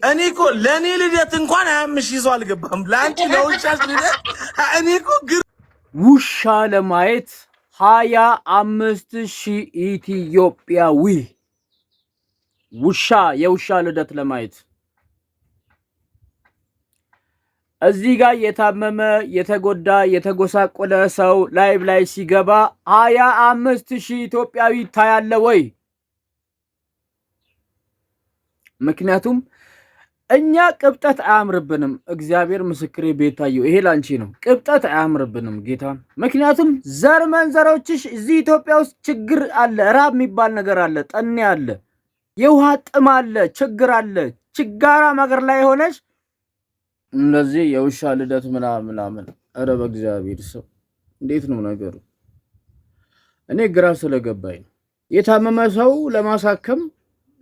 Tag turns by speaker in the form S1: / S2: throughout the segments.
S1: እኔ እኮ ለኔ ልደት እንኳን 25 ይዞ አልገባም። ለአንቺ ለውሻሽ ልደት እኔ እኮ
S2: ውሻ ለማየት 25,000 ኢትዮጵያዊ የውሻ ልደት ለማየት እዚህ ጋር የታመመ የተጎዳ የተጎሳቆለ ሰው ላይቭ ላይ ሲገባ 25,000 ኢትዮጵያዊ ታያለ ወይ? ምክንያቱም እኛ ቅብጠት አያምርብንም። እግዚአብሔር ምስክሬ ቤታየው ይሄ ላንቺ ነው። ቅብጠት አያምርብንም ጌታ። ምክንያቱም ዘር መንዘሮችሽ እዚህ ኢትዮጵያ ውስጥ ችግር አለ፣ ራብ የሚባል ነገር አለ፣ ጠኔ አለ፣ የውሃ ጥም አለ፣ ችግር አለ። ችጋራ ማገር ላይ ሆነሽ እንደዚህ የውሻ ልደት ምናምን ኧረ በእግዚአብሔር ሰው እንዴት ነው ነገሩ? እኔ ግራ ስለገባኝ ነው። የታመመ ሰው ለማሳከም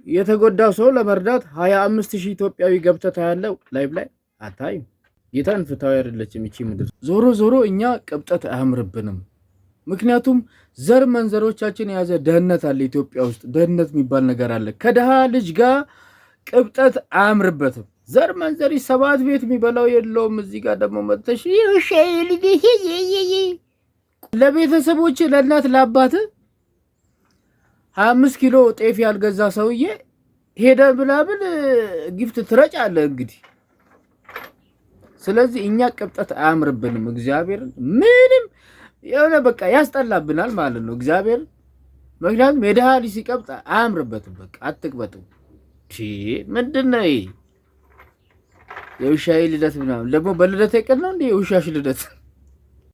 S2: የተጎዳ ሰው ለመርዳት 25,000 ኢትዮጵያዊ ገብተታ ያለው ላይቭ ላይ አታይም። ጌታን ፍታው አይደለችም እቺ ምድር። ዞሮ እኛ ቅብጠት አያምርብንም። ምክንያቱም ዘር መንዘሮቻችን የያዘ ደህነት አለ። ኢትዮጵያ ውስጥ ደህነት የሚባል ነገር አለ። ከደሃ ልጅ ጋር ቅብጠት አያምርበትም። ዘር መንዘሪ ሰባት ቤት የሚበላው የለውም። እዚህ ጋር ደግሞ መጥተሽ ለቤተሰቦች ለእናት ለአባት 25 ኪሎ ጤፍ ያልገዛ ሰውዬ ሄደ ብላብል ጊፍት ትረጫለ እንግዲህ። ስለዚህ እኛ ቅብጠት አያምርብንም። እግዚአብሔር ምንም የሆነ በቃ ያስጠላብናል ማለት ነው እግዚአብሔር። ምክንያቱም የደሃ ልጅ ሲቀብጥ አያምርበትም። በቃ አትቅበጡ። ምንድነው ይሄ? የውሻዬ ልደት ምናምን ደግሞ በልደት ቀን ነው እንዴ የውሻሽ ልደት?